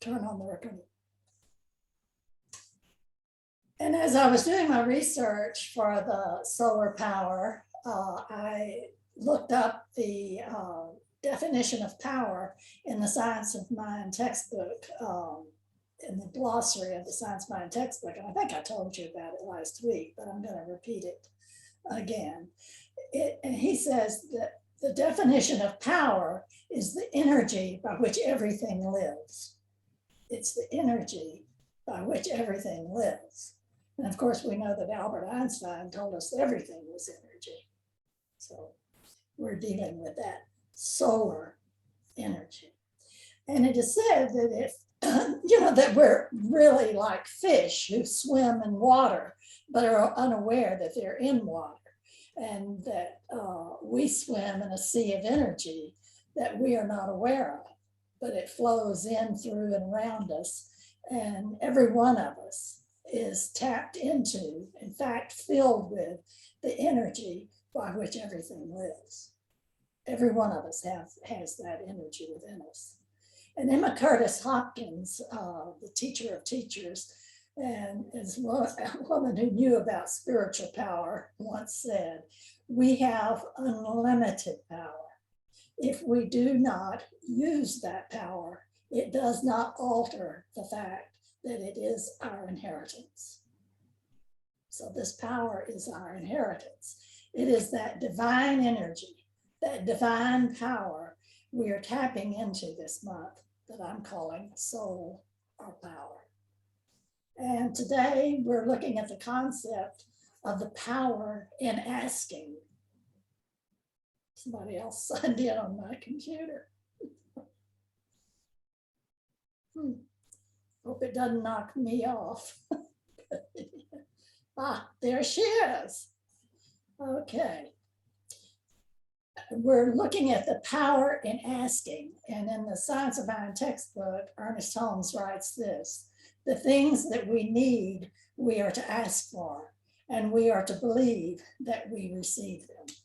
turn on the recording. And as I was doing my research for the solar power, I looked up the definition of power in the Science of Mind textbook, in the glossary of the Science of Mind textbook. And I think I told you about it last week, but I'm going to repeat it again. And he says that the definition of power is the energy by which everything lives. It's the energy by which everything lives. And of course, we know that Albert Einstein told us everything was energy. So we're dealing with that solar energy. And it is said that if, that we're really like fish who swim in water, but are unaware that they're in water, and that we swim in a sea of energy that we are not aware of, but it flows in, through, and around us. And every one of us is tapped into, in fact, filled with the energy by which everything lives. Every one of us has that energy within us. And Emma Curtis Hopkins, the teacher of teachers, and as a woman who knew about spiritual power, once said, we have unlimited power. If we do not use that power, it does not alter the fact that it is our inheritance. So this power is our inheritance. It is that divine energy, that divine power we are tapping into this month that I'm calling soul or power. And today we're looking at the concept of the power in asking. Somebody else signed in on my computer. Hope it doesn't knock me off. There she is. Okay. We're looking at the power in asking. And in the Science of Mind textbook, Ernest Holmes writes this: the things that we need, we are to ask for, and we are to believe that we receive them.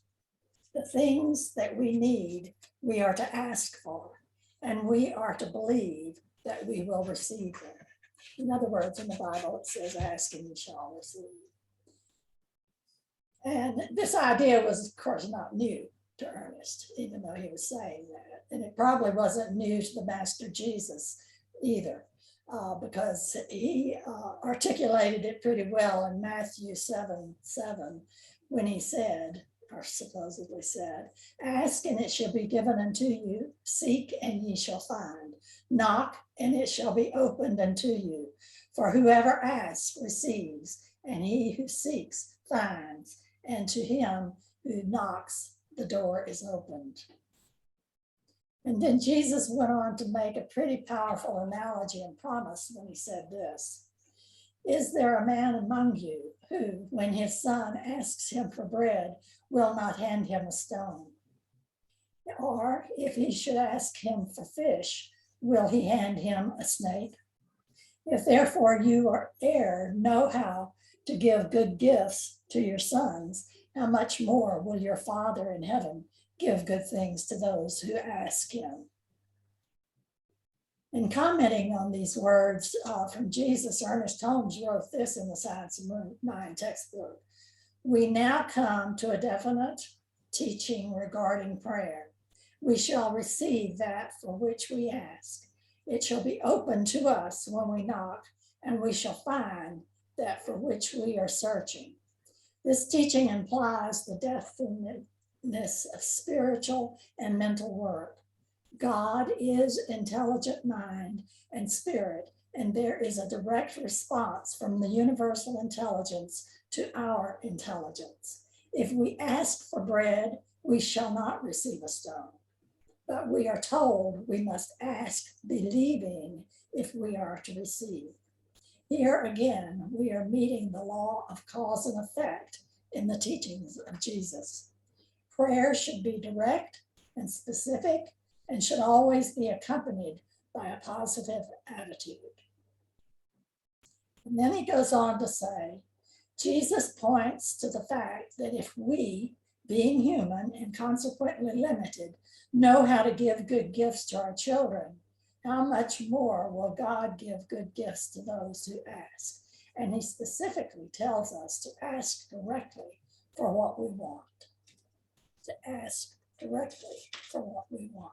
The things that we need, we are to ask for, and we are to believe that we will receive them. In other words, in the Bible, it says, ask and you shall receive. And this idea was, of course, not new to Ernest, even though he was saying that. And it probably wasn't new to the Master Jesus either, because he articulated it pretty well in Matthew 7:7, when he said, or supposedly said, ask and it shall be given unto you, seek and ye shall find, knock and it shall be opened unto you. For whoever asks receives, and he who seeks finds, and to him who knocks the door is opened. And then Jesus went on to make a pretty powerful analogy and promise when he said this: is there a man among you who, when his son asks him for bread, will not hand him a stone? Or if he should ask him for fish, will he hand him a snake? If therefore you know how to give good gifts to your sons, how much more will your Father in heaven give good things to those who ask him? In commenting on these words from Jesus, Ernest Holmes wrote this in the Science of Mind textbook: we now come to a definite teaching regarding prayer. We shall receive that for which we ask. It shall be open to us when we knock, and we shall find that for which we are searching. This teaching implies the definiteness of spiritual and mental work. God is intelligent mind and spirit, and there is a direct response from the universal intelligence to our intelligence. If we ask for bread, we shall not receive a stone, but we are told we must ask believing if we are to receive. Here again, we are meeting the law of cause and effect in the teachings of Jesus. Prayer should be direct and specific, and should always be accompanied by a positive attitude. And then he goes on to say, Jesus points to the fact that if we, being human and consequently limited, know how to give good gifts to our children, how much more will God give good gifts to those who ask? And he specifically tells us to ask directly for what we want. To ask directly for what we want.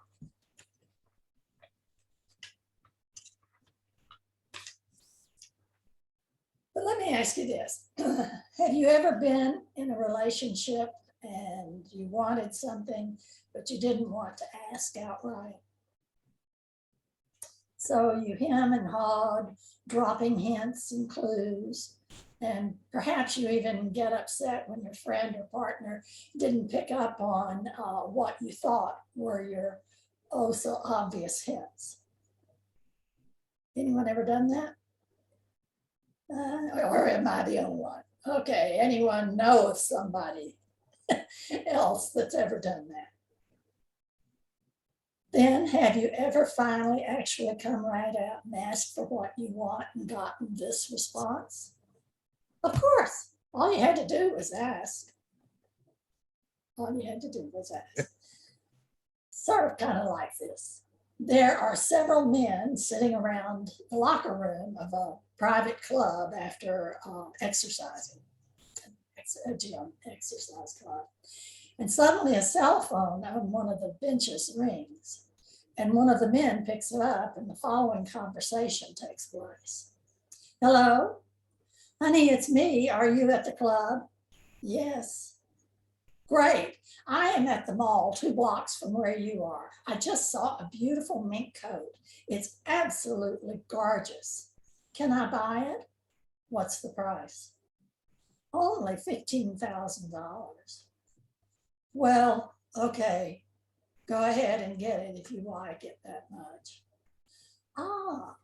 But let me ask you this. Have you ever been in a relationship and you wanted something, but you didn't want to ask outright? So you hem and hawed, dropping hints and clues, and perhaps you even get upset when your friend or partner didn't pick up on what you thought were your oh so obvious hints. Anyone ever done that? Or am I the only one? Okay, anyone know of somebody else that's ever done that? Then have you ever finally actually come right out and asked for what you want and gotten this response? Of course, all you had to do was ask. All you had to do was ask. Sort of kind of like this. There are several men sitting around the locker room of a private club after exercising, a gym exercise club. And suddenly a cell phone on one of the benches rings. And one of the men picks it up and the following conversation takes place. Hello? Honey, it's me. Are you at the club? Yes. Great. I am at the mall 2 blocks from where you are. I just saw a beautiful mink coat. It's absolutely gorgeous. Can I buy it? What's the price? Only $15,000. Well, okay. Go ahead and get it if you like it that much. Ah,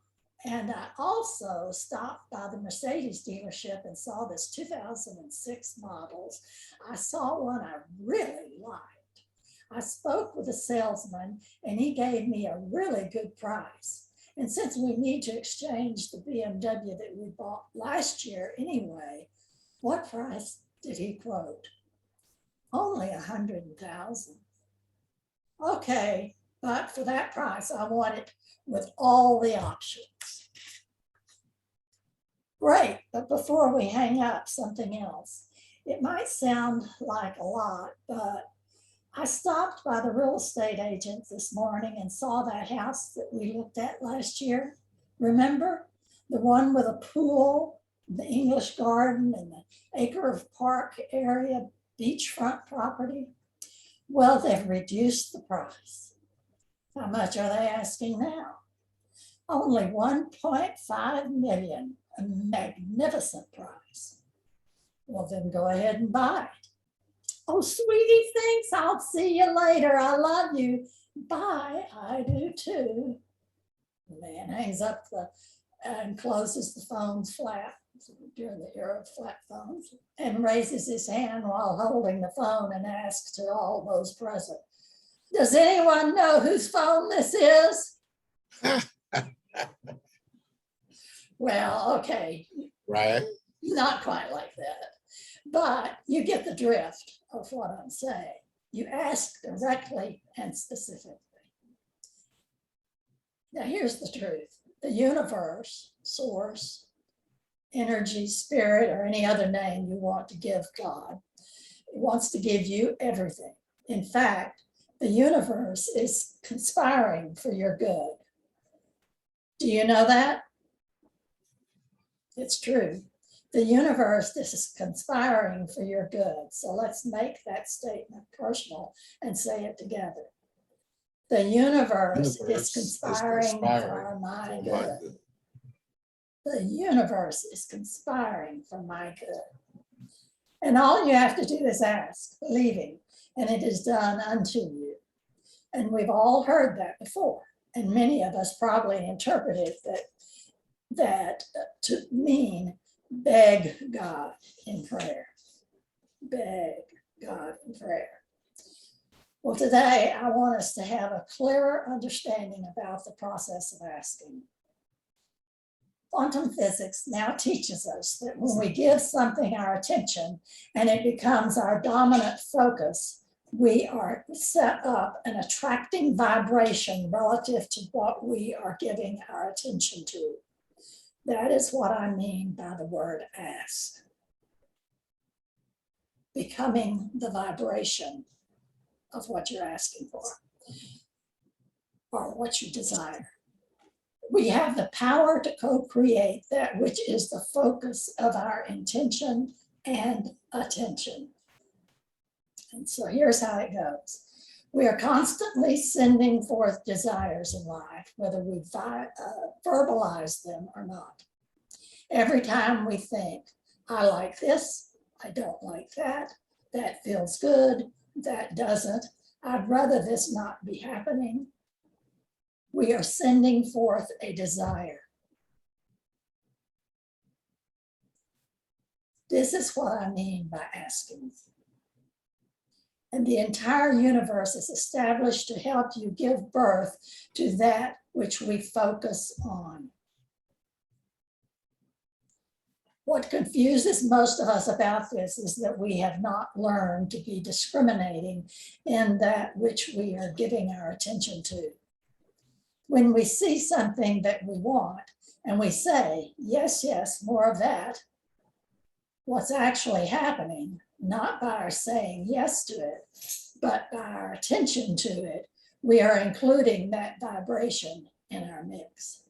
and I also stopped by the Mercedes dealership and saw this 2006 models. I saw one I really liked. I spoke with the salesman and he gave me a really good price. And since we need to exchange the BMW that we bought last year anyway, what price did he quote? Only $100,000. Okay, but for that price, I want it with all the options. Great, but before we hang up, something else. It might sound like a lot, but I stopped by the real estate agent this morning and saw that house that we looked at last year. Remember? The one with a pool, the English garden, and the acre of park area, beachfront property. Well, they've reduced the price. How much are they asking now? Only 1.5 million, a magnificent price. Well, then go ahead and buy it. Oh, sweetie, thanks. I'll see you later. I love you. Bye. I do too. The man hangs up and closes the phones flat during the era of flat phones and raises his hand while holding the phone and asks to all those present, does anyone know whose phone this is? Well, okay. Right. Not quite like that, but you get the drift of what I'm saying. You ask directly and specifically. Now, here's the truth. The universe, source, energy, spirit, or any other name you want to give God, wants to give you everything. In fact, the universe is conspiring for your good. Do you know that? It's true. The universe is conspiring for your good. So let's make that statement personal and say it together. The universe is conspiring for my good. The universe is conspiring for my good. And all you have to do is ask, believing, and it is done unto you. And we've all heard that before. And many of us probably interpreted that to mean beg God in prayer. Beg God in prayer. Well, today I want us to have a clearer understanding about the process of asking. Quantum physics now teaches us that when we give something our attention and it becomes our dominant focus, we are set up an attracting vibration relative to what we are giving our attention to. That is what I mean by the word ask. Becoming the vibration of what you're asking for or what you desire. We have the power to co-create that which is the focus of our intention and attention. And so here's how it goes. We are constantly sending forth desires in life, whether we verbalize them or not. Every time we think, I like this, I don't like that, that feels good, that doesn't, I'd rather this not be happening. We are sending forth a desire. This is what I mean by asking. And the entire universe is established to help you give birth to that which we focus on. What confuses most of us about this is that we have not learned to be discriminating in that which we are giving our attention to. When we see something that we want and we say, yes, yes, more of that, what's actually happening, not by our saying yes to it, but by our attention to it, we are including that vibration in our mix,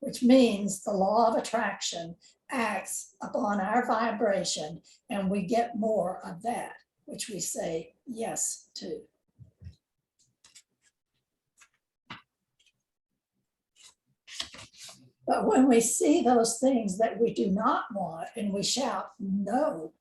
which means the law of attraction acts upon our vibration and we get more of that, which we say yes to. But when we see those things that we do not want and we shout no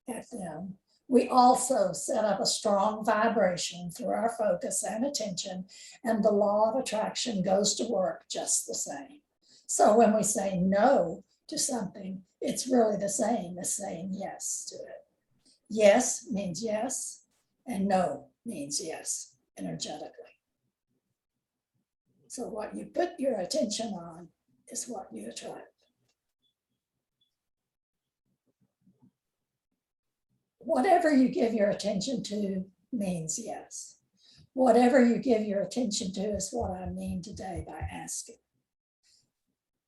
at them, we also set up a strong vibration through our focus and attention, and the law of attraction goes to work just the same. So when we say no to something, it's really the same as saying yes to it. Yes means yes, and no means yes energetically. So what you put your attention on is what you attract. Whatever you give your attention to means yes. Whatever you give your attention to is what I mean today by asking.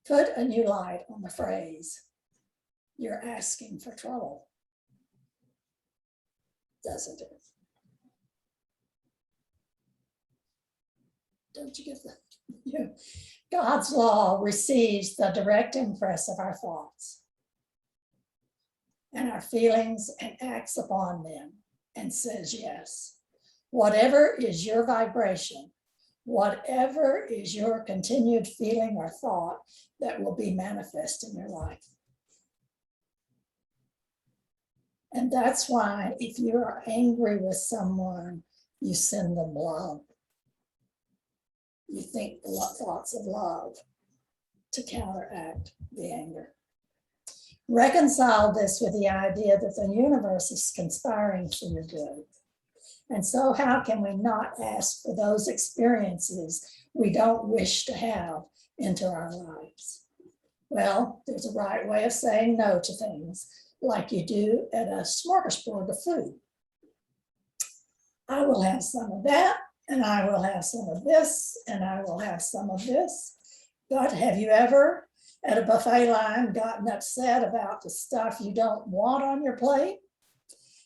Put a new light on the phrase, you're asking for trouble, doesn't it? Don't you get that? God's law receives the direct impress of our thoughts and our feelings and acts upon them and says yes. Whatever is your vibration, whatever is your continued feeling or thought, that will be manifest in your life. And that's why if you're angry with someone, you send them love. You think thoughts of love to counteract the anger. Reconcile this with the idea that the universe is conspiring for your good. And so how can we not ask for those experiences we don't wish to have into our lives? Well, there's a right way of saying no to things, like you do at a smorgasbord of food. I will have some of that, and I will have some of this, and I will have some of this. But have you ever at a buffet line gotten upset about the stuff you don't want on your plate?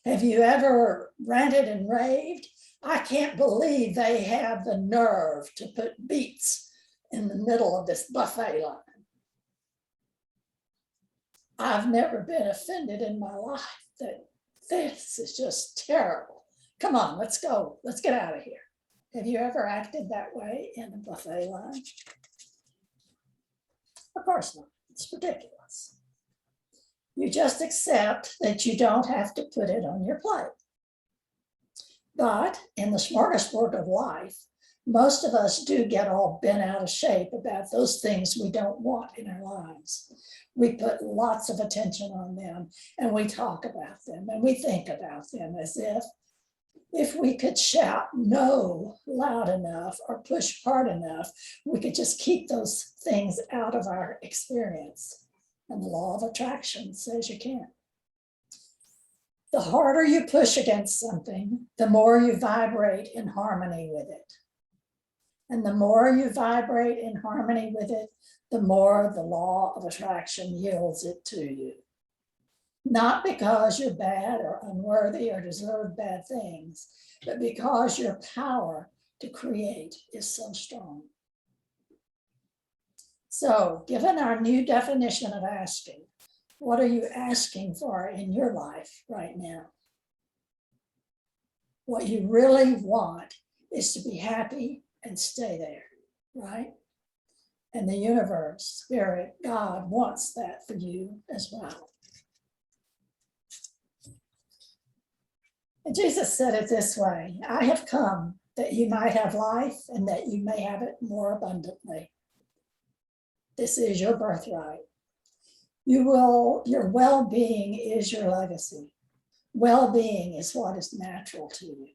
Have you ever ranted and raved? I can't believe they have the nerve to put beets in the middle of this buffet line. I've never been offended in my life that this is just terrible. Come on, let's go. Let's get out of here. Have you ever acted that way in a buffet line? Of course not. It's ridiculous. You just accept that you don't have to put it on your plate. But in the smorgasbord of life, most of us do get all bent out of shape about those things we don't want in our lives. We put lots of attention on them and we talk about them and we think about them as if we could shout no loud enough or push hard enough, we could just keep those things out of our experience. And the law of attraction says you can't. The harder you push against something, the more you vibrate in harmony with it. And the more you vibrate in harmony with it, the more the law of attraction yields it to you. Not because you're bad or unworthy or deserve bad things, but because your power to create is so strong. So, given our new definition of asking, what are you asking for in your life right now? What you really want is to be happy and stay there, right? And the universe, Spirit, God wants that for you as well. And Jesus said it this way, I have come that you might have life and that you may have it more abundantly. This is your birthright. Your well-being is your legacy. Well-being is what is natural to you.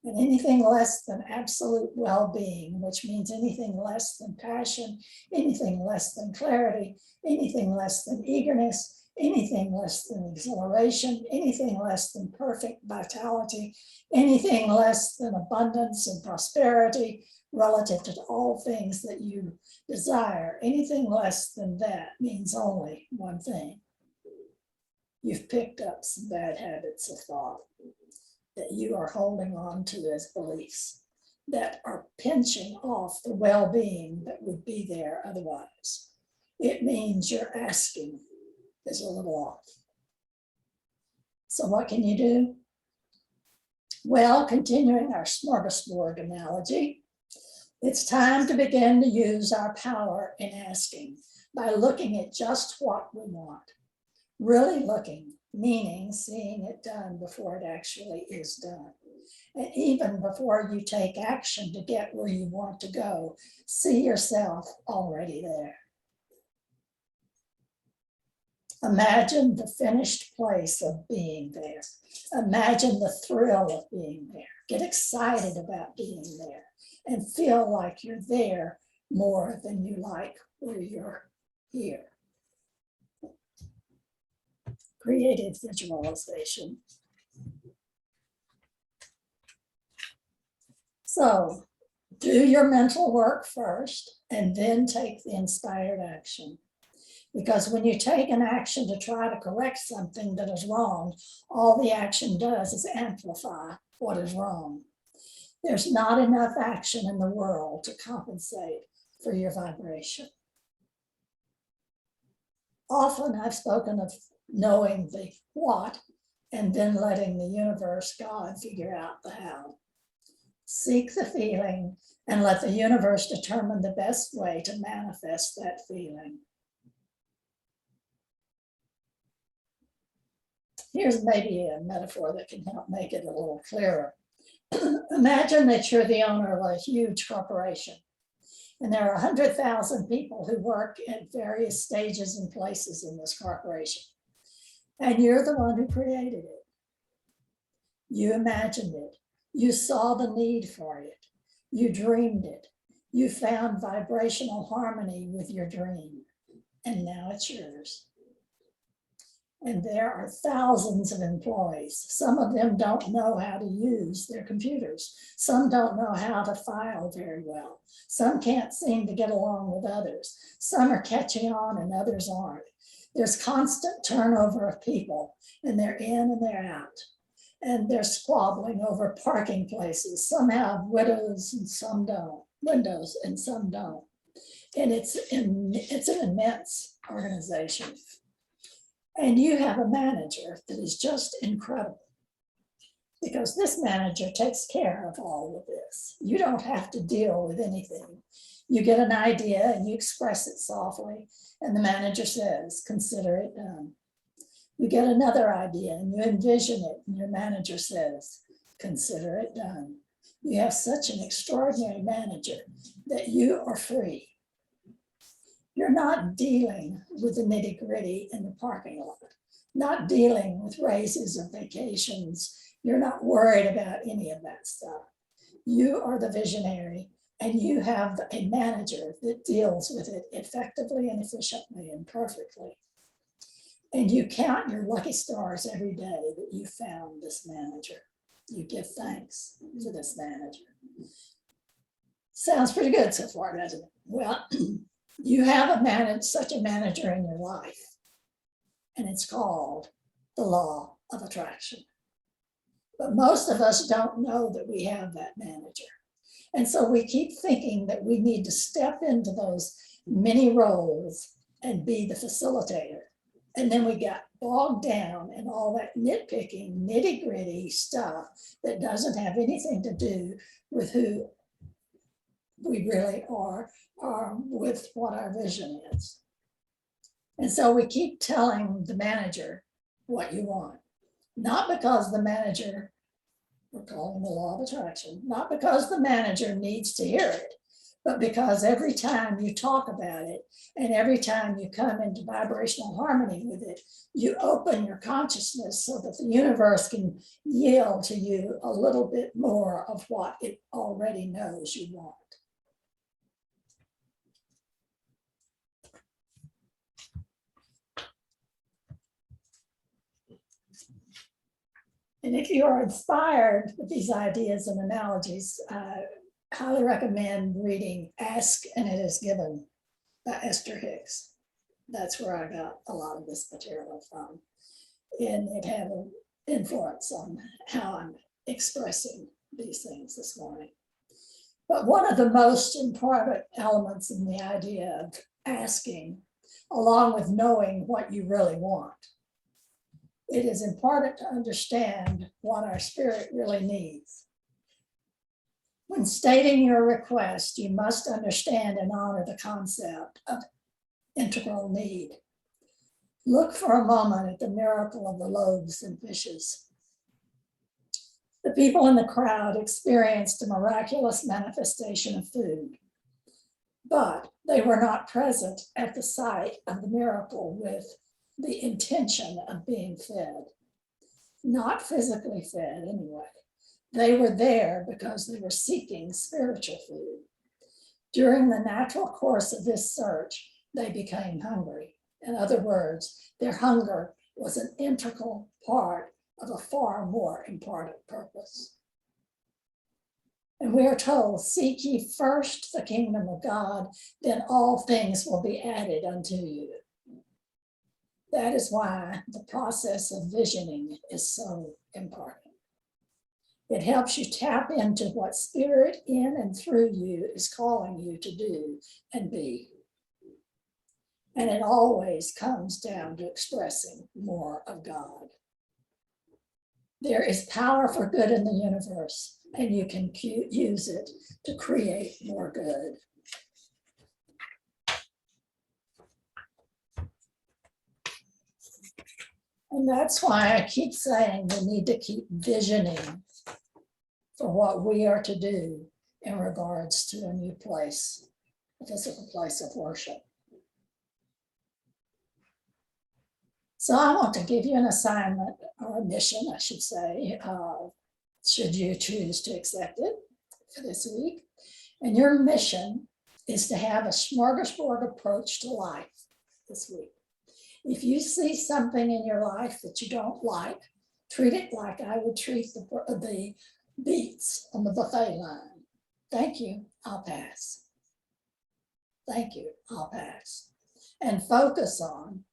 And anything less than absolute well-being, which means anything less than passion, anything less than clarity, anything less than eagerness, anything less than exhilaration, anything less than perfect vitality, anything less than abundance and prosperity relative to all things that you desire, anything less than that means only one thing. You've picked up some bad habits of thought that you are holding on to as beliefs that are pinching off the well-being that would be there otherwise. It means your asking is a little off. So what can you do? Well, continuing our smorgasbord analogy, it's time to begin to use our power in asking by looking at just what we want. Really looking, meaning seeing it done before it actually is done. And even before you take action to get where you want to go, see yourself already there. Imagine the finished place of being there. Imagine the thrill of being there. Get excited about being there and feel like you're there more than you like where you're here. Creative visualization. So do your mental work first and then take the inspired action. Because when you take an action to try to correct something that is wrong, all the action does is amplify what is wrong. There's not enough action in the world to compensate for your vibration. Often I've spoken of knowing the what and then letting the universe, God, figure out the how. Seek the feeling and let the universe determine the best way to manifest that feeling. Here's maybe a metaphor that can help make it a little clearer. Imagine that you're the owner of a huge corporation, and there are 100,000 people who work at various stages and places in this corporation, and you're the one who created it. You imagined it. You saw the need for it. You dreamed it. You found vibrational harmony with your dream, and now it's yours. And there are thousands of employees. Some of them don't know how to use their computers. Some don't know how to file very well. Some can't seem to get along with others. Some are catching on and others aren't. There's constant turnover of people, and they're in and they're out. And they're squabbling over parking places. Some have windows and some don't. And it's an immense organization. And you have a manager that is just incredible, because this manager takes care of all of this. You don't have to deal with anything. You get an idea and you express it softly, and the manager says, consider it done. You get another idea and you envision it, and your manager says, consider it done. You have such an extraordinary manager that you are free. You're not dealing with the nitty-gritty in the parking lot, not dealing with raises or vacations. You're not worried about any of that stuff. You are the visionary, and you have a manager that deals with it effectively and efficiently and perfectly. And you count your lucky stars every day that you found this manager. You give thanks to this manager. Sounds pretty good so far, doesn't it? Well, you have such a manager in your life, and it's called the law of attraction. But most of us don't know that we have that manager. And so we keep thinking that we need to step into those many roles and be the facilitator. And then we got bogged down in all that nitpicking, nitty gritty stuff that doesn't have anything to do with who we really are or with what our vision is. And so we keep telling the manager what you want, not because the manager, we're calling the law of attraction, not because the manager needs to hear it, but because every time you talk about it and every time you come into vibrational harmony with it, you open your consciousness so that the universe can yield to you a little bit more of what it already knows you want. And if you are inspired with these ideas and analogies, I highly recommend reading Ask and It Is Given by Esther Hicks. That's where I got a lot of this material from. And it had an influence on how I'm expressing these things this morning. But one of the most important elements in the idea of asking, along with knowing what you really want, it is important to understand what our spirit really needs. When stating your request, you must understand and honor the concept of integral need. Look for a moment at the miracle of the loaves and fishes. The people in the crowd experienced a miraculous manifestation of food, but they were not present at the site of the miracle with the intention of being fed. Not physically fed anyway. They were there because they were seeking spiritual food. During the natural course of this search, they became hungry. In other words, their hunger was an integral part of a far more important purpose. And we are told, seek ye first the kingdom of God, then all things will be added unto you. That is why the process of visioning is so important. It helps you tap into what spirit in and through you is calling you to do and be. And it always comes down to expressing more of God. There is power for good in the universe, and you can use it to create more good. And that's why I keep saying we need to keep visioning for what we are to do in regards to a new place, a physical place of worship. So I want to give you an assignment or a mission, I should say, should you choose to accept it for this week. And your mission is to have a smorgasbord approach to life this week. If you see something in your life that you don't like, treat it like I would treat the beets on the buffet line. Thank you, I'll pass. Thank you, I'll pass. And focus on,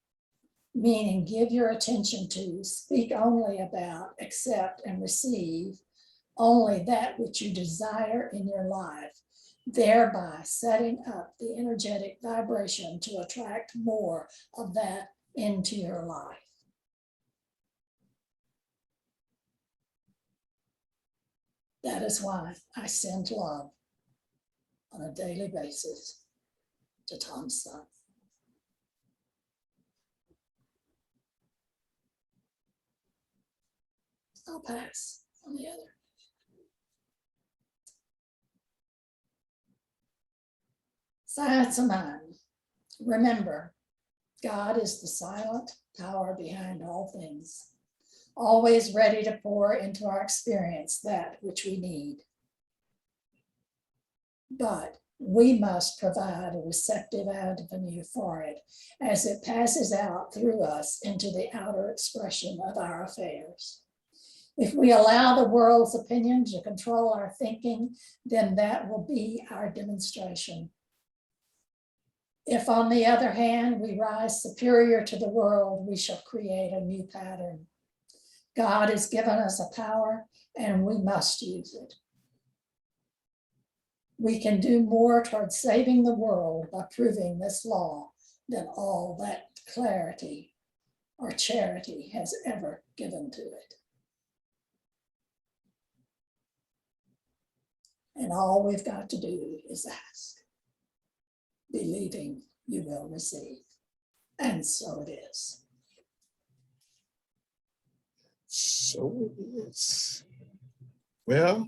meaning give your attention to, speak only about, accept, and receive only that which you desire in your life, thereby setting up the energetic vibration to attract more of that into your life. That is why I send love on a daily basis to Tom's son. I'll pass on the other. Science of mind. Remember, God is the silent power behind all things, always ready to pour into our experience that which we need. But we must provide a receptive avenue for it as it passes out through us into the outer expression of our affairs. If we allow the world's opinion to control our thinking, then that will be our demonstration. If, on the other hand, we rise superior to the world, we shall create a new pattern. God has given us a power, and we must use it. We can do more towards saving the world by proving this law than all that clarity or charity has ever given to it. And all we've got to do is ask, believing you will receive. And so it is. So it is. Well,